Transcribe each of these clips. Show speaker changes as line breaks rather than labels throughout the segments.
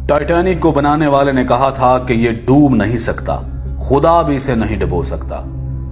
Titanic को बनाने वाले ने कहा था कि ये डूब नहीं सकता, खुदा भी इसे नहीं डुबो सकता।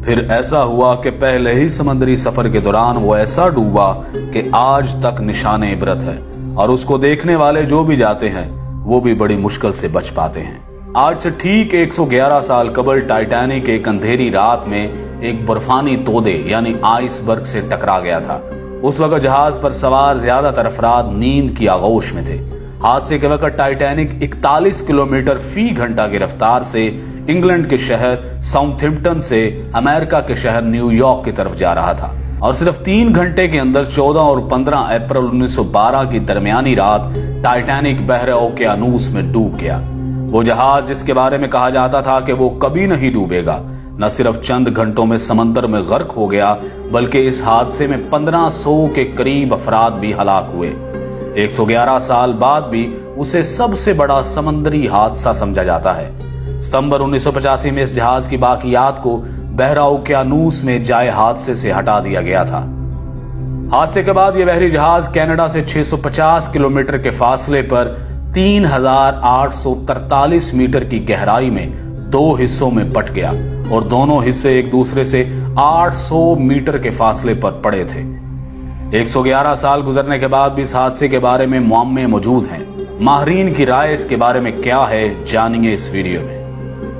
फिर ऐसा हुआ कि पहले ही समुद्री सफर के दौरान वो ऐसा डूबा कि आज तक निशाने इबरत है और उसको देखने वाले जो भी जाते हैं वो भी बड़ी मुश्किल से बच पाते हैं। आज से ठीक 111 साल कबल टाइटैनिक एक अंधेरी रात में एक बर्फानी तोदे यानी आइसबर्ग से टकरा गया था। उस वक्त जहाज पर सवार ज्यादातर अफराद नींद की आगोश में थे। हादसे के वक्त टाइटैनिक 41 किलोमीटर फी घंटा की रफ्तार से इंग्लैंड के शहर साउथहैम्पटन से अमेरिका के शहर न्यूयॉर्क की तरफ जा रहा था और सिर्फ 3 घंटे के अंदर 14 और 15 अप्रैल 1912 की दरमियानी रात टाइटैनिक बहरे ओकेयानूस में डूब गया। वो जहाज जिसके बारे में कहा जाता था कि वो कभी नहीं डूबेगा, न सिर्फ चंद घंटों में समंदर में गर्क हो गया बल्कि इस हादसे में 1500 के करीब अफराद भी हलाक हुए। 111 साल बाद भी उसे सबसे बड़ा समंदरी हादसा समझा जाता है। सितंबर 1985 में इस जहाज की बाकियात को बहरा ओकेयानूस में जाए हादसे से हटा दिया गया था। हादसे के बाद यह बहरी जहाज कनाडा से 650 किलोमीटर के फासले पर 3843 मीटर की गहराई में 2 हिस्सों में बट गया और दोनों हिस्से एक दूसरे से 800 मीटर के फासले पर पड़े थे। 111 साल गुजरने के बाद भी इस हादसे के बारे में मुअम्मे मौजूद हैं। माहिरीन की राय इसके बारे में क्या है, जानिए इस वीडियो में।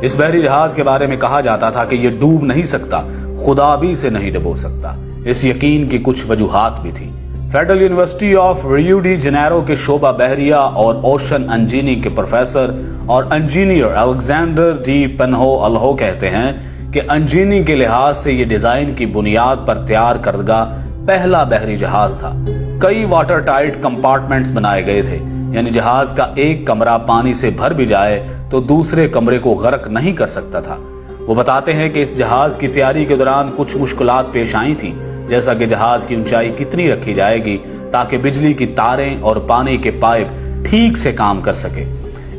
इस बहरी जहाज के बारे में कहा जाता था कि यह डूब नहीं सकता, खुदा भी इसे नहीं डुबो सकता। इस यकीन की कुछ वजूहात भी थी। Federal university of Rio de Janeiro के शोबा बहरिया और ओशन इंजीनियरिंग के प्रोफेसर और इंजीनियर अलेक्जेंडर डी पेन्हो अल्हो कहते हैं कि इंजीनियरिंग के लिहाज से यह डिजाइन की बुनियाद पर तैयार करदा पहला बहरी जहाज था। कई वाटर टाइट कंपार्टमेंट्स बनाए गए थे, यानी जहाज का एक कमरा पानी से भर भी जाए तो दूसरे कमरे को गर्क नहीं कर सकता था। वो बताते हैं कि इस जहाज की तैयारी के दौरान कुछ मुश्किलात पेश आई थी, जैसा कि जहाज की ऊंचाई कितनी रखी जाएगी ताकि बिजली की तारें और पानी के पाइप ठीक से काम कर सके।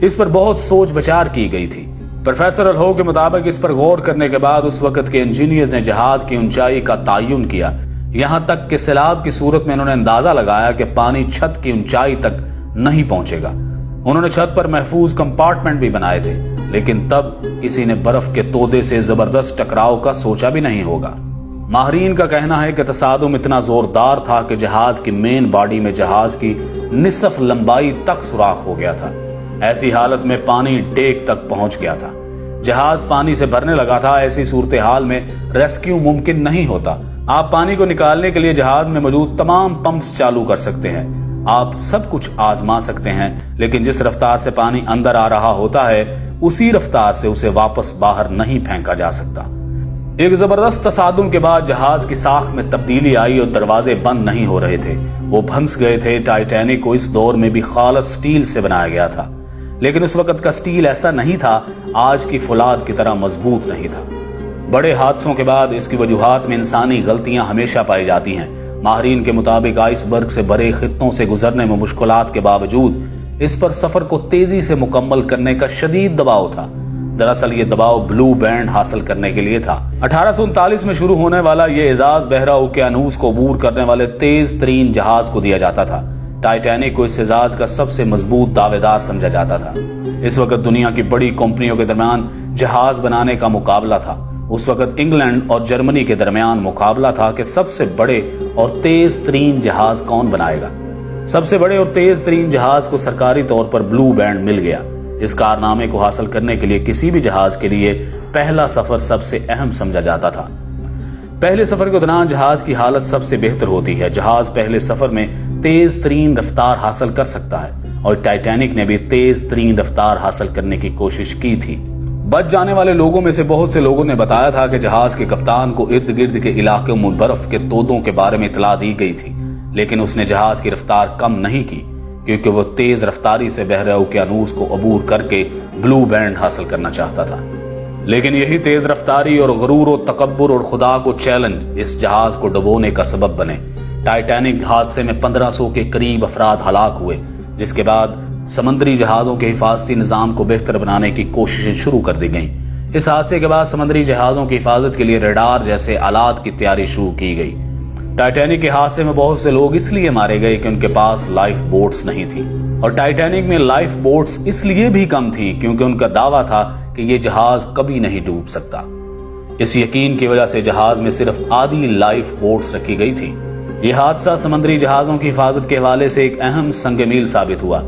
इस पर बहुत सोच विचार की गई थी। प्रोफेसर अल्हो के मुताबिक इस पर गौर करने के बाद उस वक्त के इंजीनियर्स ने जहाज की ऊंचाई का तयन किया। यहां तक कि सैलाब की सूरत में उन्होंने अंदाजा लगाया कि पानी छत की ऊंचाई तक नहीं पहुंचेगा। उन्होंने छत पर महफूज कंपार्टमेंट भी बनाए थे, लेकिन तब किसी ने बर्फ के तोदे से जबरदस्त टकराव का सोचा भी नहीं होगा। माहिरीन का कहना है कि तसादुम इतना जोरदार था कि जहाज की मेन बॉडी में जहाज की निसफ लंबाई तक सुराख हो गया था। ऐसी हालत में पानी डेक तक पहुंच गया था। जहाज पानी से भरने लगा था। ऐसी सूरत हाल में रेस्क्यू मुमकिन नहीं होता। आप पानी को निकालने के लिए जहाज में मौजूद तमाम पंप्स चालू कर सकते हैं, आप सब कुछ आजमा सकते हैं, लेकिन जिस रफ्तार से पानी अंदर आ रहा होता है उसी रफ्तार से उसे वापस बाहर नहीं फेंका जा सकता। एक जबरदस्त तसादुम के बाद जहाज की साख में तब्दीली आई और दरवाजे बंद नहीं हो रहे थे, वो भंस गए थे। टाइटैनिक को इस दौर में भी खालस स्टील से बनाया गया था, लेकिन उस वक्त का स्टील ऐसा नहीं था, आज की फौलाद की तरह मजबूत नहीं था। बड़े हादसों के बाद इसकी वजूहात में इंसानी गलतियां हमेशा पाई जाती हैं। माहिरीन के मुताबिक आइसबर्ग से भरे खित्तों से गुजरने में मुश्किलात के बावजूद इस पर सफर को तेजी से मुकम्मल करने का शदीद दबाव था। दरअसल ये दबाव ब्लू बैंड हासिल करने के लिए था। 1839 में शुरू होने वाला ये एजाज बहरा ओकेयानूस को अबूर करने वाले तेज तरीन जहाज को दिया जाता था। टाइटैनिक को इस एजाज का सबसे मजबूत दावेदार समझा जाता था। इस वक्त दुनिया की बड़ी कंपनियों के दरमियान जहाज बनाने का मुकाबला था। उस वक्त इंग्लैंड और जर्मनी के दरमियान मुकाबला था कि सबसे बड़े और तेज तरीन जहाज कौन बनाएगा। सबसे बड़े और तेज तरीन जहाज को सरकारी तौर पर ब्लू बैंड मिल गया। इस कारनामे को हासिल करने के लिए किसी भी जहाज के लिए पहला सफर सबसे अहम समझा जाता था। पहले सफर के दौरान जहाज की हालत सबसे बेहतर होती है। जहाज पहले सफर में तेज तरीन रफ्तार हासिल कर सकता है और टाइटैनिक ने भी तेज तरीन रफ्तार हासिल करने की कोशिश की थी। बच जाने वाले लोगों में से बहुत से लोगों ने बताया था कि जहाज के कप्तान को इर्द गिर्द के इलाके में बर्फ के तोदों के बारे में इतला दी गई थी, लेकिन उसने जहाज की रफ्तार कम नहीं की क्योंकि वो तेज रफ्तारी से बहरे ओकेयानूस को अबूर करके ब्लू बैंड हासिल करना चाहता था। लेकिन यही तेज रफ्तारी और गरूर और तकब्बुर और खुदा को चैलेंज इस जहाज को डुबोने का सबब बने। टाइटैनिक हादसे में 1500 के करीब अफराद हलाक हुए, जिसके बाद समंदरी जहाजों के हिफाजती निजाम को बेहतर बनाने की कोशिशें शुरू कर दी गईं। इस हादसे के बाद समंदरी जहाजों की हिफाजत के लिए रडार जैसे आलात की तैयारी शुरू की गई। टाइटैनिक के हादसे में बहुत से लोग इसलिए मारे गए कि उनके पास लाइफ बोट्स नहीं थी, और टाइटैनिक में लाइफ बोट्स इसलिए भी कम थी क्योंकि उनका दावा था कि ये जहाज कभी नहीं डूब सकता। इस यकीन की वजह से जहाज में सिर्फ आधी लाइफ बोट्स रखी गई थी। यह हादसा समुद्री जहाजों की हिफाजत के हवाले से एक अहम संग मील साबित हुआ।